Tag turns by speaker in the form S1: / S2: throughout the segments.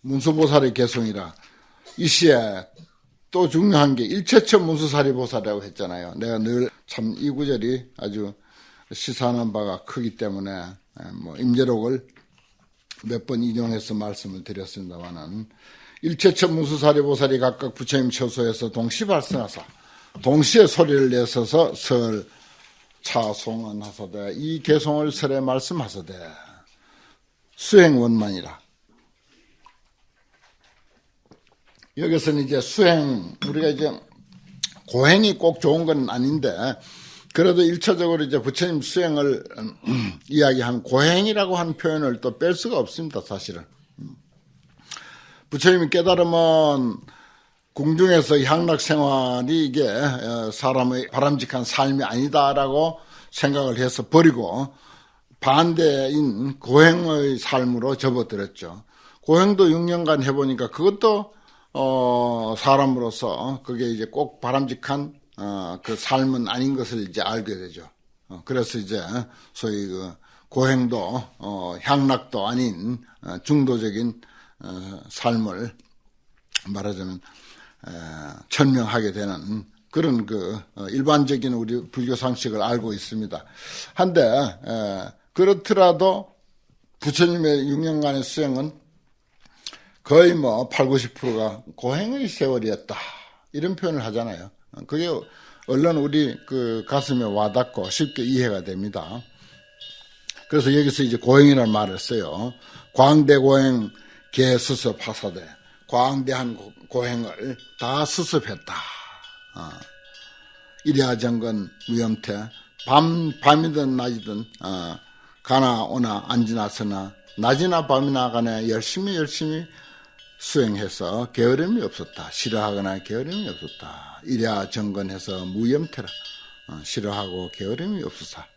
S1: 문수보살의 개성이라. 이 시에 또 중요한 게 일체처 문수사리보살이라고 했잖아요. 내가 늘 참 이 구절이 아주 시사하는 바가 크기 때문에 임재록을 몇 번 인용해서 말씀을 드렸습니다만은, 일체처 문수사리보살이 각각 부처님 처소에서 동시 발생하사 동시에 소리를 내서서 설 차송은 하사되, 이 개송을 설에 말씀하사되 수행원만이라. 여기서는 이제 수행, 우리가 이제 고행이 꼭 좋은 건 아닌데, 그래도 일차적으로 이제 부처님 수행을 이야기한 고행이라고 한 표현을 또 뺄 수가 없습니다, 사실은. 부처님이 깨달으면 궁중에서 향락 생활이 이게 사람의 바람직한 삶이 아니다라고 생각을 해서 버리고 반대인 고행의 삶으로 접어들었죠. 고행도 6년간 해보니까 그것도 사람으로서 그게 이제 꼭 바람직한 그 삶은 아닌 것을 이제 알게 되죠. 그래서 이제 소위 그 고행도 향락도 아닌 중도적인 삶을 말하자면 천명하게 되는 그런 그 일반적인 우리 불교 상식을 알고 있습니다. 한데 그렇더라도 부처님의 6년간의 수행은 거의 8, 90%가 고행의 세월이었다, 이런 표현을 하잖아요. 그게 얼른 우리 그 가슴에 와닿고 쉽게 이해가 됩니다. 그래서 여기서 이제 고행이라는 말을 써요. 광대고행 개수습하사되, 광대한 고행을 다 수습했다. 이래야정건 무염태, 밤이든 낮이든 가나 오나 앉으나 서나 낮이나 밤이나 간에 열심히 수행해서 게으름이 없었다. 싫어하거나 게으름이 없었다. 이래야 정건해서 무염태라. 싫어하고 게으름이 없었다.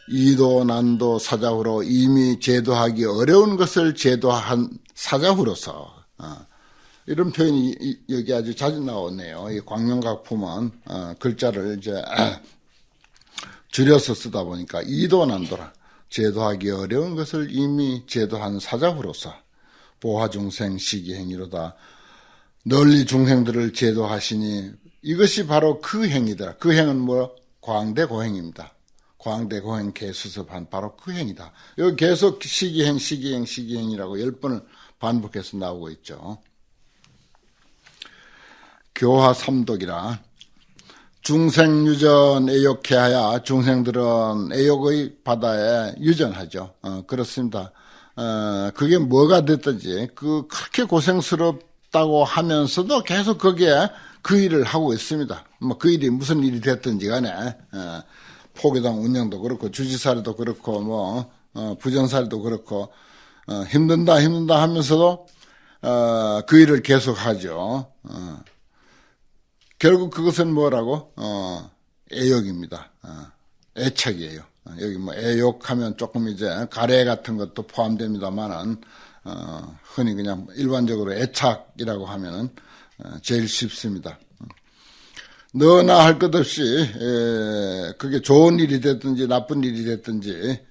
S1: 이도 난도 사자후로, 이미 제도하기 어려운 것을 제도한 사자후로서, 이런 표현이 여기 아주 자주 나오네요. 이 광명각품은 글자를 이제 줄여서 쓰다 보니까 이도 난도라. 제도하기 어려운 것을 이미 제도한 사자후로서 보화중생 시기행위로다. 널리 중생들을 제도하시니 이것이 바로 그 행위더라. 그 행은 뭐? 광대고행입니다. 광대고행 개수습한 바로 그 행위다. 여기 계속 시기행이라고 10번을 반복해서 나오고 있죠. 교화 삼독이라. 중생유전 애욕해야 중생들은 애욕의 바다에 유전하죠. 그렇습니다. 그게 뭐가 됐든지 그렇게 고생스럽다고 하면서도 계속 거기에 그 일을 하고 있습니다. 그 일이 무슨 일이 됐든지 간에 포교당 운영도 그렇고 주지사리도 그렇고 부정사리도 그렇고 힘든다 하면서도 그 일을 계속하죠. 결국 그것은 뭐라고? 애욕입니다. 애착이에요. 여기 애욕하면 조금 이제 가래 같은 것도 포함됩니다만은 흔히 그냥 일반적으로 애착이라고 하면은 제일 쉽습니다. 너나 할 것 없이 그게 좋은 일이 됐든지 나쁜 일이 됐든지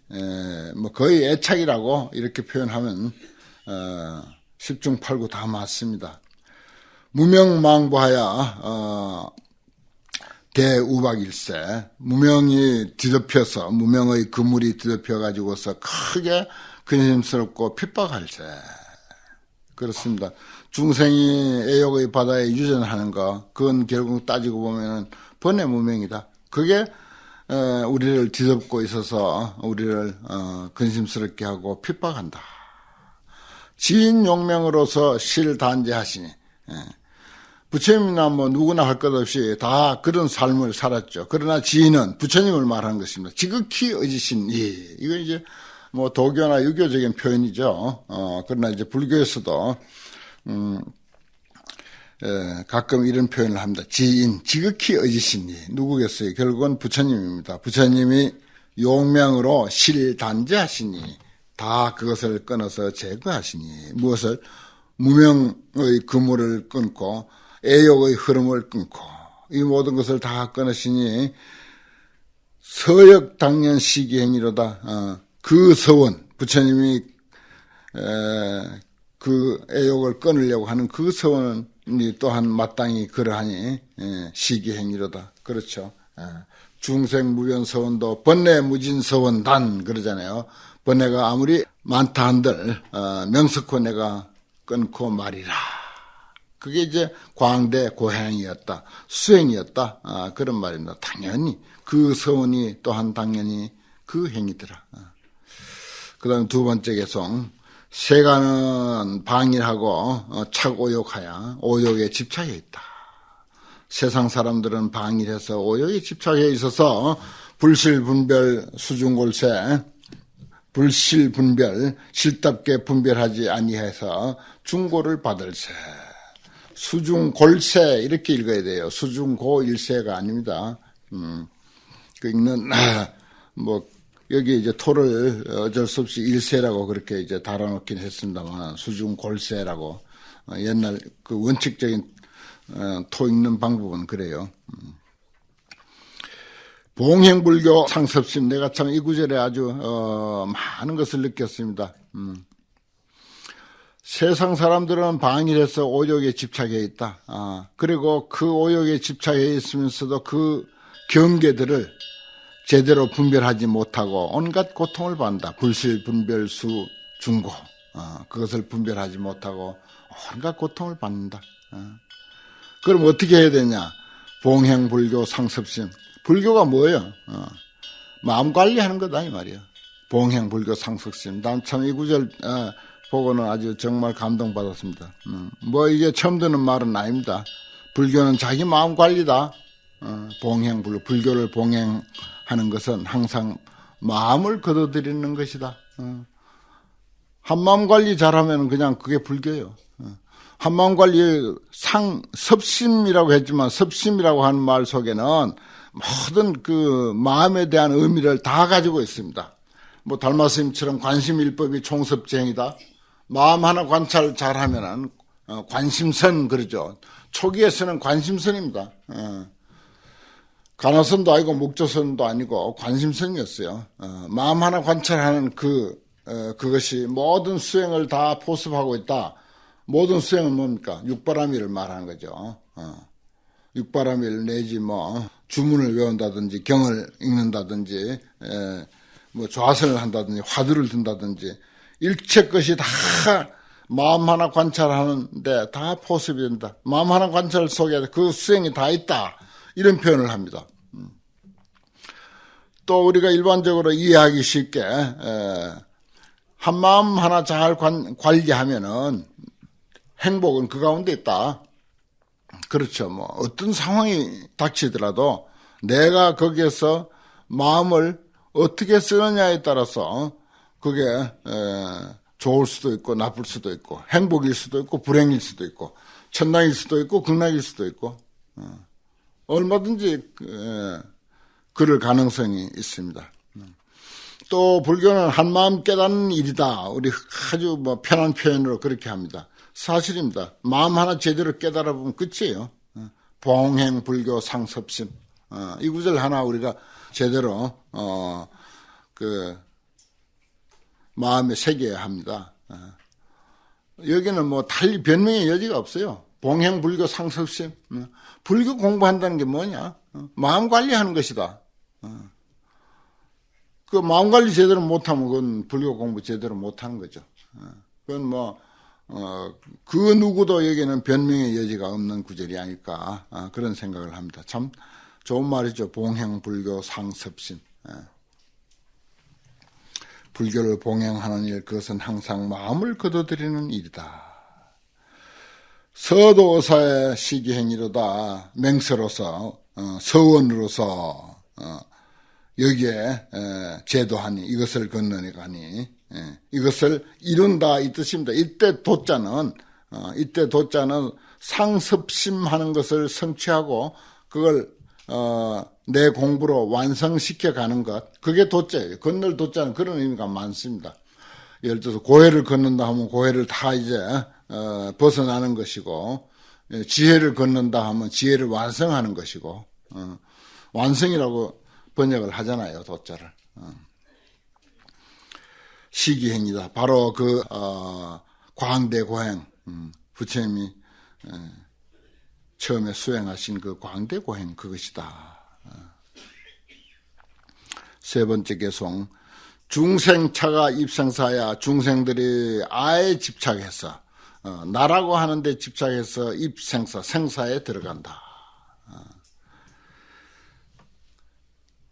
S1: 거의 애착이라고 이렇게 표현하면 십중팔구 다 맞습니다. 무명망부하야 대우박일세, 무명이 뒤덮여서 무명의 그물이 뒤덮여 가지고서 크게 근심스럽고 핍박할세. 그렇습니다. 중생이 애욕의 바다에 유전하는 거, 그건 결국 따지고 보면은 번뇌무명이다. 그게 우리를 뒤덮고 있어서 우리를 근심스럽게 하고 핍박한다. 지인용명으로서 실단제하시니, 부처님이나 누구나 할 것 없이 다 그런 삶을 살았죠. 그러나 지인은 부처님을 말하는 것입니다. 지극히 의지신 이. 이거 이제 도교나 유교적인 표현이죠. 그러나 이제 불교에서도 가끔 이런 표현을 합니다. 지인, 지극히 의지신 이. 누구겠어요? 결국은 부처님입니다. 부처님이 용명으로 실단제하시니 다 그것을 끊어서 제거하시니, 무엇을? 무명의 그물을 끊고 애욕의 흐름을 끊고 이 모든 것을 다 끊으시니 서역당연 시기행위로다. 그 서원, 부처님이 그 애욕을 끊으려고 하는 그 서원이 또한 마땅히 그러하니 시기행위로다. 그렇죠. 중생무변 서원도 번뇌무진 서원단 그러잖아요. 번뇌가 아무리 많다 한들 명석코 내가 끊고 말이라. 그게 이제 광대 고행이었다. 수행이었다. 그런 말입니다. 당연히 그 서원이 또한 당연히 그 행위더라. 그 다음 두 번째 개송. 세간은 방일하고 착오욕하여 오욕에 집착해 있다. 세상 사람들은 방일해서 오욕에 집착해 있어서 불실분별 수중골세 불실분별 실답게 분별하지 아니해서 중고를 받을세. 수중골세 이렇게 읽어야 돼요. 수중고일세가 아닙니다. 그 읽는 뭐 여기 이제 토를 어쩔 수 없이 일세라고 그렇게 이제 달아놓긴 했습니다만 수중골세라고 옛날 그 원칙적인 토 읽는 방법은 그래요. 봉행불교 상습심 내가 참 이 구절에 아주 많은 것을 느꼈습니다. 세상 사람들은 방일해서 오욕에 집착해 있다. 그리고 그 오욕에 집착해 있으면서도 그 경계들을 제대로 분별하지 못하고 온갖 고통을 받는다. 불실분별수 중고 그것을 분별하지 못하고 온갖 고통을 받는다. 그럼 어떻게 해야 되냐? 봉행불교 상습심. 불교가 뭐예요? 마음 관리하는 거다 이 말이야. 봉행불교 상습심. 난 참 이 구절 보고는 아주 정말 감동받았습니다. 뭐 이게 처음 듣는 말은 아닙니다. 불교는 자기 마음 관리다. 봉행불교, 불교를 봉행하는 것은 항상 마음을 거둬들이는 것이다. 한마음 관리 잘하면 그냥 그게 불교예요. 한마음 관리 섭심이라고 했지만 섭심이라고 하는 말 속에는 모든 그 마음에 대한 의미를 다 가지고 있습니다. 뭐 달마스님처럼 관심일법이 총섭지행이다. 마음 하나 관찰 잘하면은 관심선 그러죠. 초기에서는 관심선입니다. 간호선도 아니고 목조선도 아니고 관심선이었어요. 마음 하나 관찰하는 그것이 모든 수행을 다 포섭하고 있다. 모든 수행은 뭡니까? 육바라밀을 말하는 거죠. 육바라밀 내지 뭐 주문을 외운다든지 경을 읽는다든지 뭐 좌선을 한다든지 화두를 든다든지 일체 것이 다 마음 하나 관찰하는데 다 포섭이 된다. 마음 하나 관찰 속에 그 수행이 다 있다. 이런 표현을 합니다. 또 우리가 일반적으로 이해하기 쉽게 한 마음 하나 잘 관리하면은 행복은 그 가운데 있다. 그렇죠. 뭐 어떤 상황이 닥치더라도 내가 거기에서 마음을 어떻게 쓰느냐에 따라서 그게 좋을 수도 있고 나쁠 수도 있고 행복일 수도 있고 불행일 수도 있고 천당일 수도 있고 극락일 수도 있고 얼마든지 그럴 가능성이 있습니다. 또 불교는 한마음 깨닫는 일이다. 우리 아주 뭐 편한 표현으로 그렇게 합니다. 사실입니다. 마음 하나 제대로 깨달아 보면 끝이에요. 봉행 불교 상섭심. 이 구절 하나 우리가 제대로 그 마음에 새겨야 합니다. 여기는 뭐 달리 변명의 여지가 없어요. 봉행 불교 상섭심. 불교 공부한다는 게 뭐냐? 마음 관리하는 것이다. 그 마음 관리 제대로 못하면 그건 불교 공부 제대로 못하는 거죠. 그건 뭐 그 누구도 여기는 변명의 여지가 없는 구절이 아닐까 그런 생각을 합니다. 참 좋은 말이죠. 봉행불교 상섭심. 불교를 봉행하는 일 그것은 항상 마음을 거둬들이는 일이다. 서도사의 시기행위로다. 맹서로서 서원으로서 여기에 제도하니 이것을 건너가니 이것을 이룬다 이 뜻입니다. 이때 도자는 상습심하는 것을 성취하고 그걸 내 공부로 완성시켜 가는 것 그게 도자예요. 건널 도자는 그런 의미가 많습니다. 예를 들어서 고해를 걷는다 하면 고해를 다 이제 벗어나는 것이고 지혜를 걷는다 하면 지혜를 완성하는 것이고 완성이라고 번역을 하잖아요. 도자를. 시기행위다. 바로 광대고행, 부처님이 처음에 수행하신 그 광대고행 그것이다. 세 번째 개송, 중생차가 입생사야. 중생들이 아에 집착해서 나라고 하는데 집착해서 입생사, 생사에 들어간다.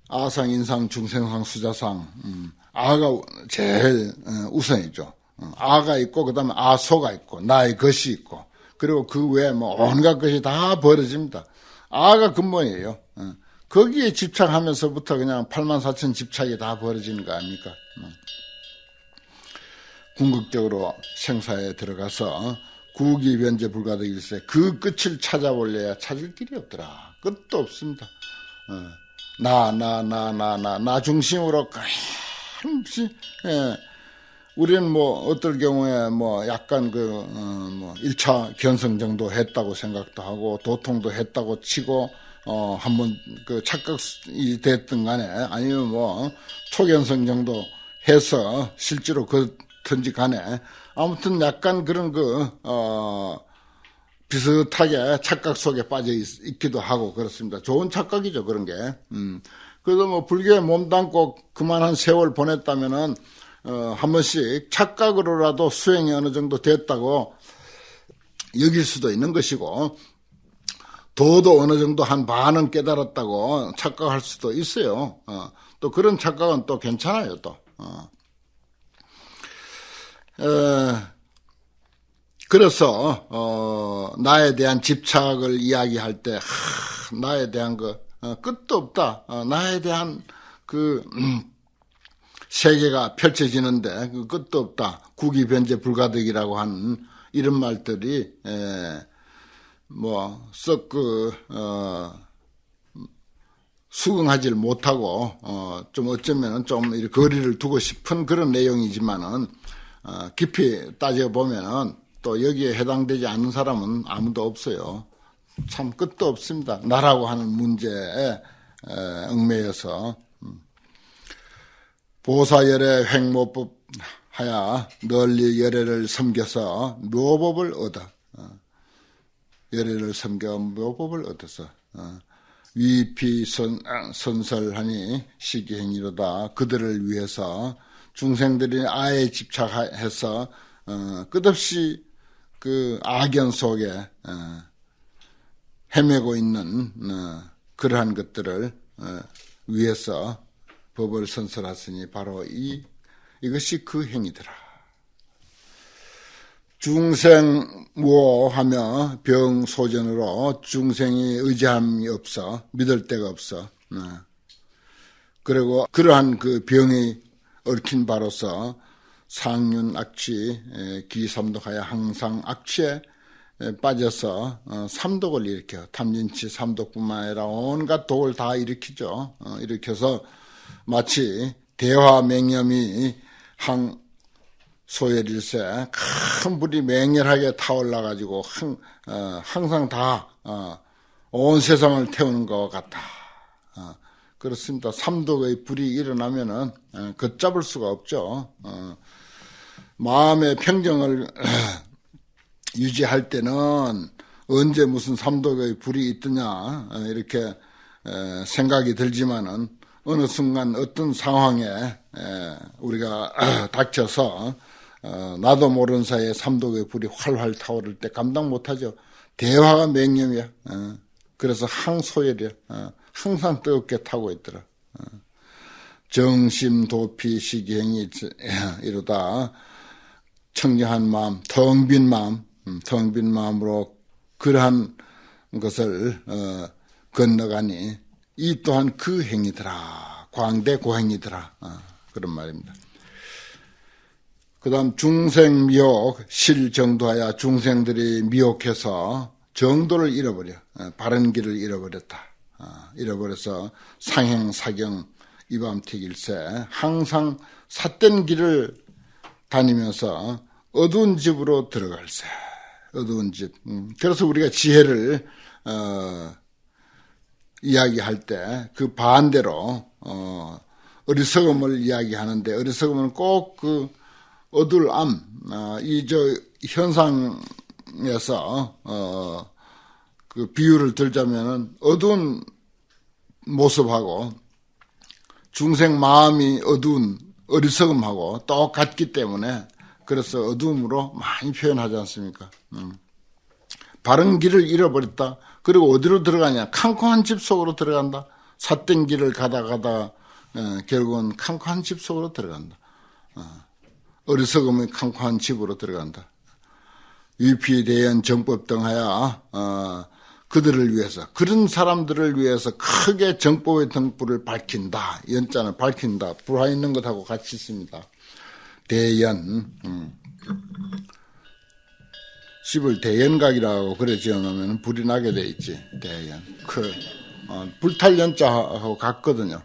S1: 아상, 인상, 중생상, 수자상. 아가 제일 우선이죠. 아가 있고 그 다음에 아소가 있고 나의 것이 있고 그리고 그 외에 뭐 온갖 것이 다 벌어집니다. 아가 근본이에요. 거기에 집착하면서부터 그냥 84,000 집착이 다 벌어지는 거 아닙니까? 궁극적으로 생사에 들어가서 구기 변제 불가득일세. 그 끝을 찾아볼래야 찾을 길이 없더라. 끝도 없습니다. 나 중심으로 끊임없이, 우리는 뭐, 어떨 경우에 뭐, 약간 뭐, 1차 견성 정도 했다고 생각도 하고, 도통도 했다고 치고, 한번 착각이 됐든 간에, 아니면 뭐, 초견성 정도 해서, 실제로 그든지 간에, 아무튼 약간 그런 비슷하게 착각 속에 빠져 있기도 하고 그렇습니다. 좋은 착각이죠, 그런 게. 그래서 뭐 불교에 몸담고 그만한 세월 보냈다면은, 한 번씩 착각으로라도 수행이 어느 정도 됐다고 여길 수도 있는 것이고, 도도 어느 정도 한 반은 깨달았다고 착각할 수도 있어요. 또 그런 착각은 또 괜찮아요, 또. 그래서 나에 대한 집착을 이야기할 때 나에 대한 끝도 없다. 나에 대한 세계가 펼쳐지는데 그 끝도 없다. 구기변제 불가득이라고 한 이런 말들이 뭐 썩 수긍하지를 못하고 좀 어쩌면은 좀 이렇게 거리를 두고 싶은 그런 내용이지만은 깊이 따져보면은 또 여기에 해당되지 않는 사람은 아무도 없어요. 참 끝도 없습니다. 나라고 하는 문제에 얽매여서 보사열애 횡모법 하야 널리 열애를 섬겨서 묘법을 얻어. 열애를 섬겨 묘법을 얻어서 위피 선설하니 시기행위로다. 그들을 위해서 중생들이 아에 집착해서 끝없이 그 악연 속에 헤매고 있는 그러한 것들을 위해서 법을 선설하시니 바로 이것이 그 행위더라. 중생무호하며 병소전으로 중생이 의지함이 없어 믿을 데가 없어. 그리고 그러한 그 병이 얽힌 바로서 상륜 악취 기삼독하여 항상 악취에 빠져서 삼독을 일으켜 탐진치 삼독뿐만 아니라 온갖 독을 다 일으키죠. 일으켜서 마치 대화맹염이 소열일세 큰 불이 맹렬하게 타올라가지고 항상 다 온 세상을 태우는 것 같다. 그렇습니다. 삼독의 불이 일어나면은 걷잡을 수가 없죠. 마음의 평정을 유지할 때는 언제 무슨 삼독의 불이 있더냐 이렇게 생각이 들지만은 어느 순간 어떤 상황에 우리가 닥쳐서 나도 모르는 사이에 삼독의 불이 활활 타오를 때 감당 못하죠. 대화가 맹념이야. 그래서 항소열이야. 항상 뜨겁게 타고 있더라. 정심 도피 시기행이 이루다 청량한 마음, 텅 빈 마음으로 그러한 것을 건너가니 이 또한 그 행위더라. 광대고행이더라. 그런 말입니다. 그 다음 중생미혹 실정도하여 중생들이 미혹해서 정도를 잃어버려. 바른 길을 잃어버렸다. 잃어버려서 상행사경 이밤택일세 항상 삿된 길을 다니면서 어두운 집으로 들어갈세. 어두운 집. 그래서 우리가 지혜를 이야기할 때 그 반대로 어리석음을 이야기하는데 어리석음은 꼭 그 어두울 암, 현상에서 그 비유를 들자면은 어두운 모습하고 중생 마음이 어두운 어리석음하고 똑같기 때문에 그래서 어두움으로 많이 표현하지 않습니까? 바른 길을 잃어버렸다. 그리고 어디로 들어가냐? 캄캄한 집 속으로 들어간다. 삿된 길을 가다가다 결국은 캄캄한 집 속으로 들어간다. 어리석음의 캄캄한 집으로 들어간다. 위피, 대연, 정법 등 하여 그들을 위해서, 그런 사람들을 위해서 크게 정법의 등불을 밝힌다. 연자는 밝힌다. 불화 있는 것하고 같이 있습니다. 대연, 집을 대연각이라고 그래 지어놓으면 불이 나게 돼 있지. 대연. 불탈 연자하고 같거든요.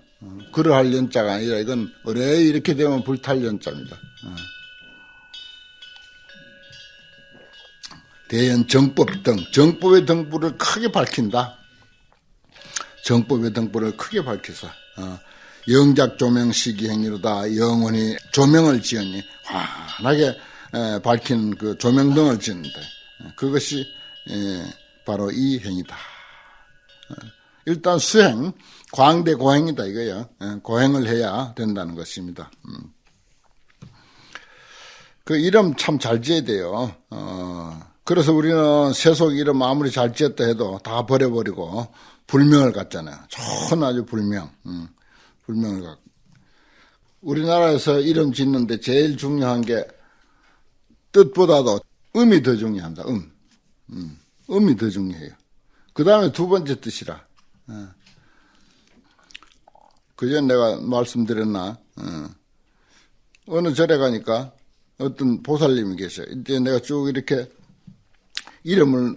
S1: 그러할 연자가 아니라 이건 어뢰 이렇게 되면 불탈 연자입니다. 대연 정법 등, 정법의 등불을 크게 밝힌다. 정법의 등불을 크게 밝혀서 영작 조명 시기 행위로다. 영원히 조명을 지었니 환하게 밝힌 그 조명등을 짓는다. 그것이 바로 이 행위다. 일단 수행, 광대 고행이다 이거야. 고행을 해야 된다는 것입니다. 그 이름 참 잘 지어야 돼요. 그래서 우리는 세속 이름 아무리 잘 지었다 해도 다 버려버리고 불명을 갖잖아요. 좋은 아주 불명. 불명을 갖고. 우리나라에서 이름 짓는데 제일 중요한 게 뜻보다도 음이 더 중요합니다. 음이 더 중요해요. 그 다음에 두 번째 뜻이라. 그전 내가 말씀드렸나? 어느 절에 가니까 어떤 보살님이 계셔요. 이제 내가 쭉 이렇게 이름을,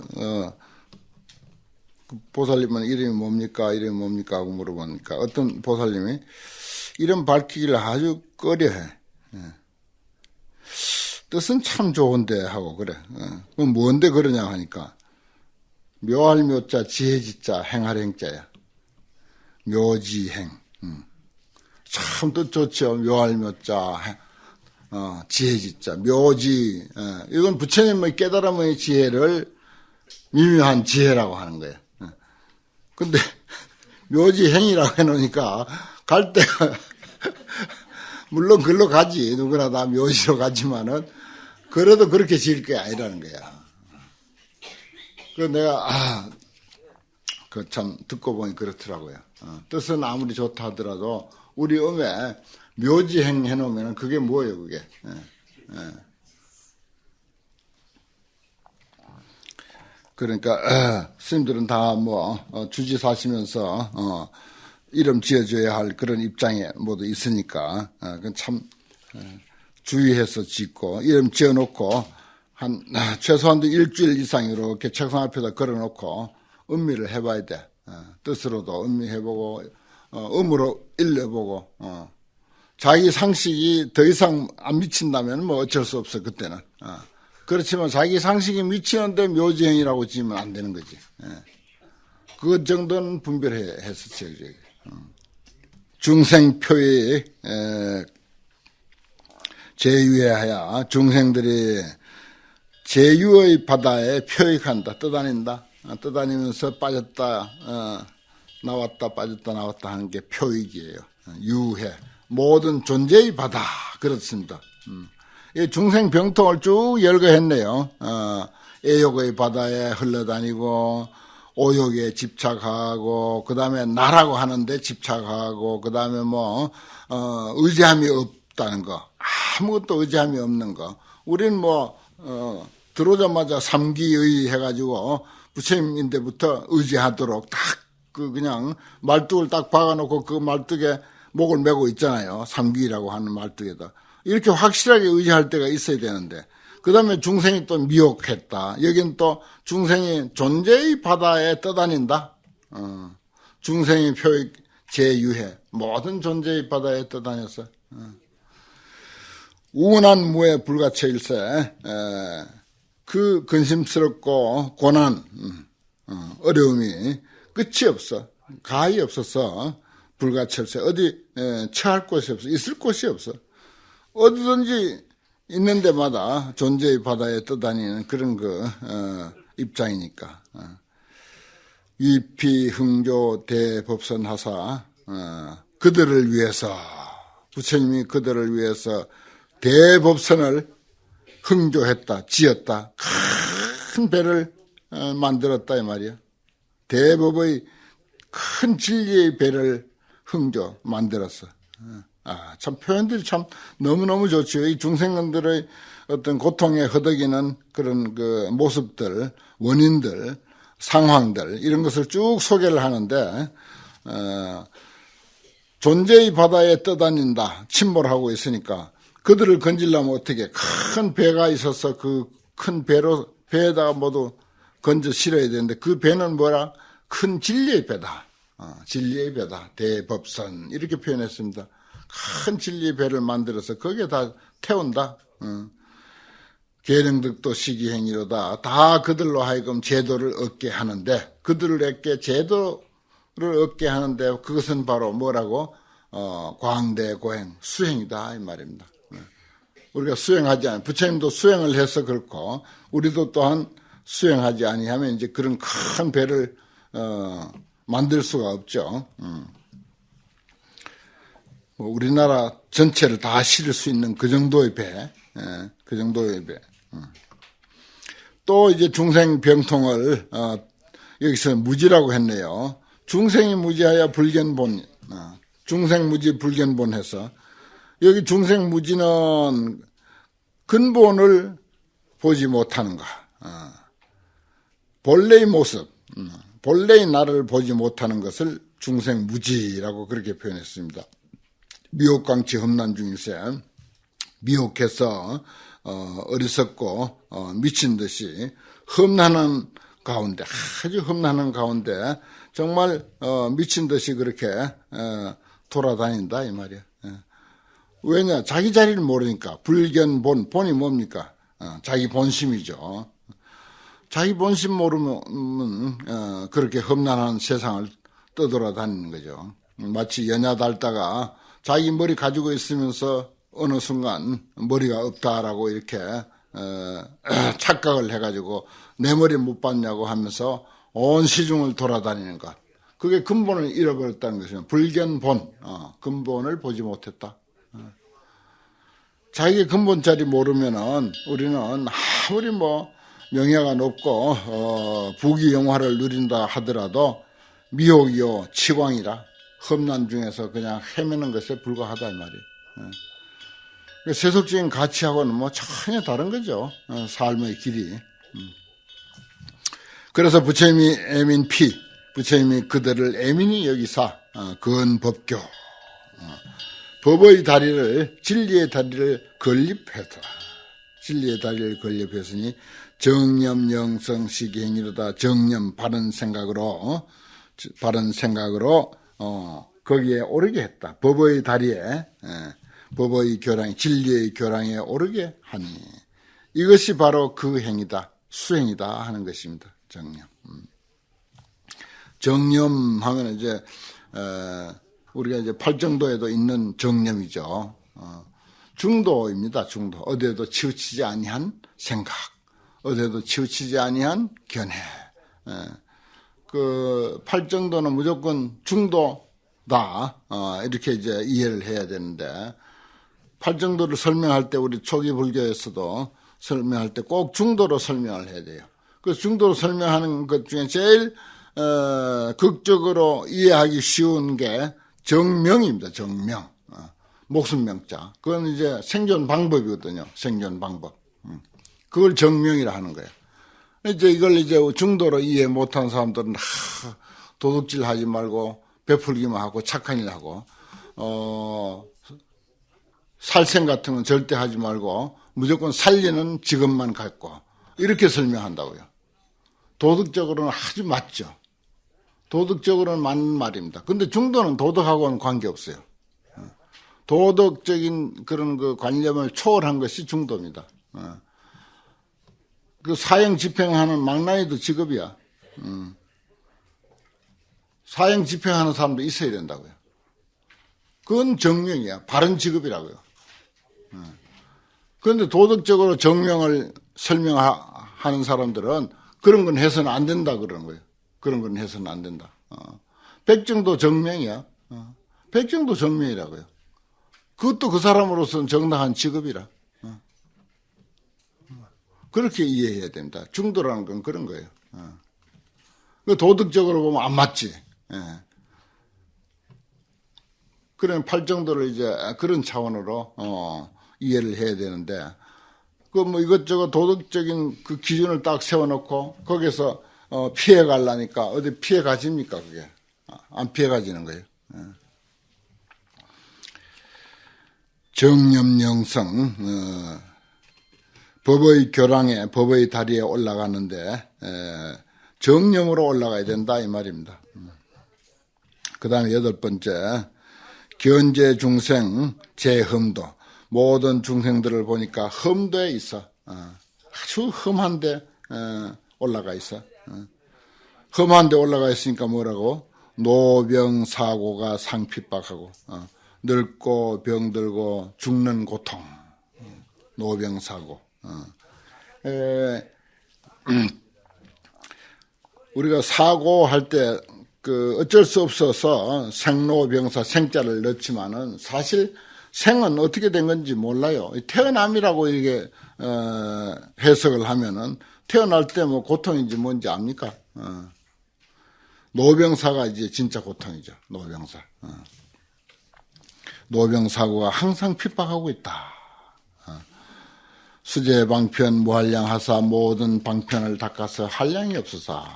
S1: 보살님은 이름이 뭡니까? 이름이 뭡니까? 하고 물어보니까 어떤 보살님이 이름 밝히기를 아주 꺼려해. 뜻은 참 좋은데 하고 그래. 그럼 뭔데 그러냐 하니까 묘할 묘자 지혜지자 행할 행자야. 묘지행. 참 뜻 좋죠. 묘할 묘자 지혜지자 묘지. 이건 부처님의 깨달음의 지혜를 미묘한 지혜라고 하는 거예요. 근데 묘지행이라고 해놓으니까 갈 때가 물론 글로 가지. 누구나 다 묘지로 가지만은 그래도 그렇게 지을 게 아니라는 거야. 그 내가 그 참 듣고 보니 그렇더라고요. 뜻은 아무리 좋다 하더라도 우리 음에 묘지행 해놓으면 그게 뭐예요, 그게? 그러니까 스님들은 다 뭐 주지 사시면서 이름 지어줘야 할 그런 입장에 모두 있으니까 그건 참 주의해서 짓고 이름 지어놓고 한 최소한도 일주일 이상 이렇게 책상 앞에다 걸어놓고 음미를 해봐야 돼. 뜻으로도 음미해보고 음으로 읽어보고 자기 상식이 더 이상 안 미친다면 뭐 어쩔 수 없어 그때는. 그렇지만 자기 상식이 미치는데 묘지행이라고 지으면 안 되는 거지. 그 정도는 분별해서 지어줘야 돼. 중생표에 제유해야 중생들이 제유의 바다에 표익한다. 떠다닌다. 떠다니면서 빠졌다 나왔다 빠졌다 나왔다 하는 게 표익이에요. 유해. 모든 존재의 바다. 그렇습니다. 이 중생 병통을 쭉 열거했네요. 애욕의 바다에 흘러다니고 오욕에 집착하고 그 다음에 나라고 하는데 집착하고 그 다음에 뭐 의지함이 없다는 거. 아무것도 의지함이 없는 거. 우린 뭐 들어오자마자 삼기의 해가지고 부처님인데부터 의지하도록 딱 그냥 말뚝을 딱 박아놓고 그 말뚝에 목을 메고 있잖아요. 삼기라고 하는 말뚝에다. 이렇게 확실하게 의지할 때가 있어야 되는데 그 다음에 중생이 또 미혹했다. 여긴 또 중생이 존재의 바다에 떠다닌다. 중생이 표익 제유해. 모든 존재의 바다에 떠다녔어. 우운한 무에 불가처일세. 그 근심스럽고 고난, 어려움이 끝이 없어. 가히 없어서 불가처일세. 어디 처할 곳이 없어. 있을 곳이 없어. 어디든지 있는 데마다 존재의 바다에 떠다니는 그런 입장이니까. 위피 흥조 대법선하사 그들을 위해서 부처님이 그들을 위해서 대법선을 흥조했다, 지었다, 큰 배를 만들었다 이 말이야. 대법의 큰 진리의 배를 흥조 만들었어. 참 표현들이 참 너무너무 좋죠. 이 중생들의 어떤 고통에 허덕이는 그런 그 모습들, 원인들, 상황들 이런 것을 쭉 소개를 하는데 존재의 바다에 떠다닌다, 침몰하고 있으니까 그들을 건지려면 어떻게 큰 배가 있어서 그 큰 배에다가 모두 건져 실어야 되는데 그 배는 뭐라? 큰 진리의 배다. 진리의 배다. 대법선 이렇게 표현했습니다. 큰 진리의 배를 만들어서 거기에 다 태운다. 계령득도 시기행위로다. 다 그들로 하여금 제도를 얻게 하는데 그들에게 제도를 얻게 하는데 그것은 바로 뭐라고? 광대고행, 수행이다 이 말입니다. 우리가 수행하지 않아요. 부처님도 수행을 해서 그렇고 우리도 또한 수행하지 아니하면 이제 그런 큰 배를 만들 수가 없죠. 우리나라 전체를 다 실을 수 있는 그 정도의 배, 그 정도의 배. 또 이제 중생 병통을 여기서 무지라고 했네요. 중생이 무지하여 불견본, 중생 무지 불견본 해서 여기 중생 무지는 근본을 보지 못하는가. 본래의 모습, 본래의 나를 보지 못하는 것을 중생 무지라고 그렇게 표현했습니다. 미혹광치 험난 중일세. 미혹해서 어리석고 미친 듯이 험난한 가운데, 아주 험난한 가운데 정말 미친 듯이 그렇게 돌아다닌다 이 말이야. 왜냐? 자기 자리를 모르니까. 불견본, 본이 뭡니까? 자기 본심이죠. 자기 본심 모르면 그렇게 험난한 세상을 떠돌아다니는 거죠. 마치 연야 닳다가 자기 머리 가지고 있으면서 어느 순간 머리가 없다라고 이렇게 착각을 해가지고 내 머리 못 봤냐고 하면서 온 시중을 돌아다니는 것. 그게 근본을 잃어버렸다는 것이죠. 불견본, 근본을 보지 못했다. 자기 근본 자리 모르면은 우리는 아무리 명예가 높고 부귀영화를 누린다 하더라도 미혹이요 치광이라 험난 중에서 그냥 헤매는 것에 불과하다 이 말이에요. 세속적인 가치하고는 전혀 다른 거죠. 삶의 길이. 그래서 부처님이 애민피, 부처님이 그들을 애민히 여기사 근법교, 법의 다리를, 진리의 다리를 건립했다. 진리의 다리를 건립했으니 정념 영성 시기행위로다. 정념 바른 생각으로 거기에 오르게 했다. 법의 다리에, 법의 교랑, 진리의 교랑에 오르게 하니 이것이 바로 그 행위다. 수행이다 하는 것입니다. 정념. 정념하면 이제 우리가 이제 팔정도에도 있는 정념이죠. 중도입니다. 중도. 어디에도 치우치지 아니한 생각, 어디에도 치우치지 아니한 견해. 그 팔정도는 무조건 중도다. 이렇게 이제 이해를 해야 되는데 팔정도를 설명할 때 우리 초기 불교에서도 설명할 때 꼭 중도로 설명을 해야 돼요. 그 중도로 설명하는 것 중에 제일 극적으로 이해하기 쉬운 게 정명입니다. 정명. 목숨 명자. 그건 이제 생존 방법이거든요. 생존 방법. 그걸 정명이라 하는 거예요. 이제 이걸 이제 중도로 이해 못하는 사람들은 도둑질 하지 말고 베풀기만 하고 착한 일 하고 살생 같은 건 절대 하지 말고 무조건 살리는 직업만 갖고 이렇게 설명한다고요. 도덕적으로는 아주 맞죠. 도덕적으로는 맞는 말입니다. 근데 중도는 도덕하고는 관계없어요. 도덕적인 그런 그 관념을 초월한 것이 중도입니다. 그 사형 집행하는 망나니도 직업이야. 사형 집행하는 사람도 있어야 된다고요. 그건 정명이야. 바른 직업이라고요. 그런데 도덕적으로 정명을 설명하는 사람들은 그런 건 해서는 안 된다 그러는 거예요. 그런 건 해서는 안 된다. 백정도 정명이야. 백정도 정명이라고요. 그것도 그 사람으로서는 정당한 직업이라. 그렇게 이해해야 됩니다. 중도라는 건 그런 거예요. 도덕적으로 보면 안 맞지. 그런 팔정도를 이제 그런 차원으로 이해를 해야 되는데, 그 뭐 이것저것 도덕적인 그 기준을 딱 세워놓고 거기서 피해 가려니까 어디 피해 가집니까 그게? 안 피해 가지는 거예요. 정념영성, 법의 교랑에 법의 다리에 올라가는데 정념으로 올라가야 된다 이 말입니다. 그 다음에 8번째, 견제 중생 제흠도. 모든 중생들을 보니까 흠도에 있어. 아주 흠한데 올라가 있어. 흠한데 올라가 있으니까 뭐라고? 노병사고가 상핍박하고 늙고 병들고 죽는 고통. 노병사고. 우리가 사고할 때 그 어쩔 수 없어서 생로병사 생자를 넣지만은 사실 생은 어떻게 된 건지 몰라요. 태어남이라고 이렇게 해석을 하면은 태어날 때 뭐 고통인지 뭔지 압니까? 노병사가 이제 진짜 고통이죠. 노병사. 노병사고가 항상 핍박하고 있다. 수제 방편 무한량하사 모든 방편을 닦아서 한량이 없어서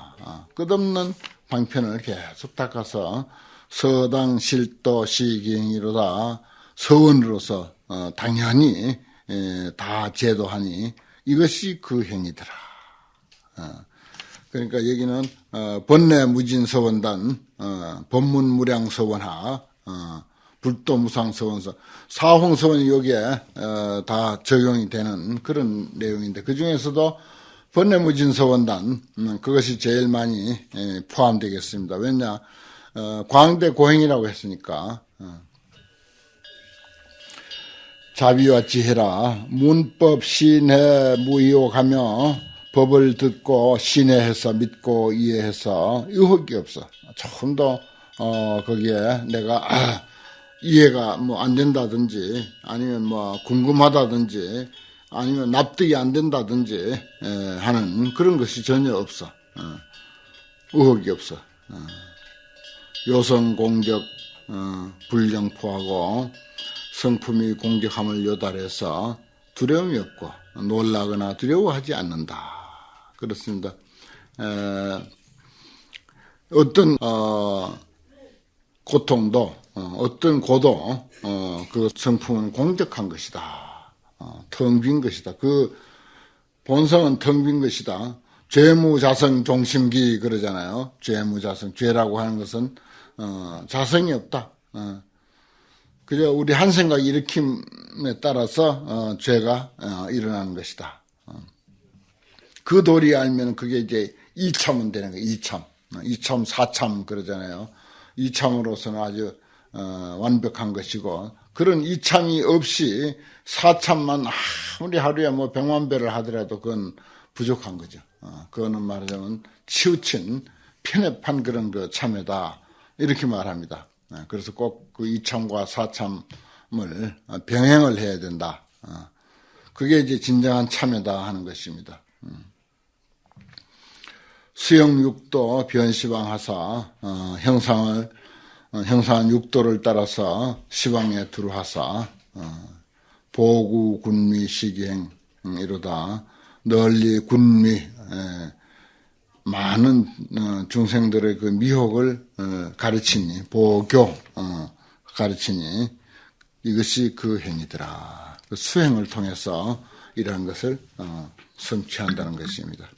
S1: 끝없는 방편을 계속 닦아서 서당 실도 시기행위로다 서원으로서 당연히 다 제도하니 이것이 그 행위더라. 그러니까 여기는 번뇌무진서원단 법문무량서원하 불도무상서원서 사홍서원이 여기에 다 적용이 되는 그런 내용인데 그 중에서도 번뇌무진서원단 그것이 제일 많이 포함되겠습니다. 왜냐 광대 고행이라고 했으니까. 자비와 지혜라 문법 신해 무의혹하며 법을 듣고 신뢰해서 믿고 이해해서 의혹이 없어. 조금 더 거기에 내가 이해가 뭐 안 된다든지 아니면 뭐 궁금하다든지 아니면 납득이 안 된다든지 하는 그런 것이 전혀 없어. 의혹이 없어. 요성 공격 불정포하고 성품이 공격함을 요달해서 두려움이 없고 놀라거나 두려워하지 않는다. 그렇습니다. 어떤 고통도 어떤 고도 그 성품은 공격한 것이다. 텅 빈 것이다. 그 본성은 텅 빈 것이다. 죄무자성 종심기 그러잖아요. 죄무자성 죄라고 하는 것은 자성이 없다. 그저 우리 한 생각 일으킴에 따라서 죄가 일어나는 것이다. 그 도리 알면 그게 이제 이참은 되는 거예요. 이참, 사참 그러잖아요. 이참으로서는 아주 완벽한 것이고 그런 이참이 없이 사참만 아무리 하루에 뭐 100만 배를 하더라도 그건 부족한 거죠. 그거는 말하자면 치우친 편협한 그런 그 참회다 이렇게 말합니다. 그래서 꼭 그 이참과 사참을 병행을 해야 된다. 그게 이제 진정한 참회다 하는 것입니다. 수영육도 변시방하사 형상한 육도를 따라서 시방에 두루하사 보구군미 시기행 이로다 널리 군미 많은 중생들의 그 미혹을 가르치니 보교 가르치니 이것이 그 행위더라. 그 수행을 통해서 이러한 것을 성취한다는 것입니다.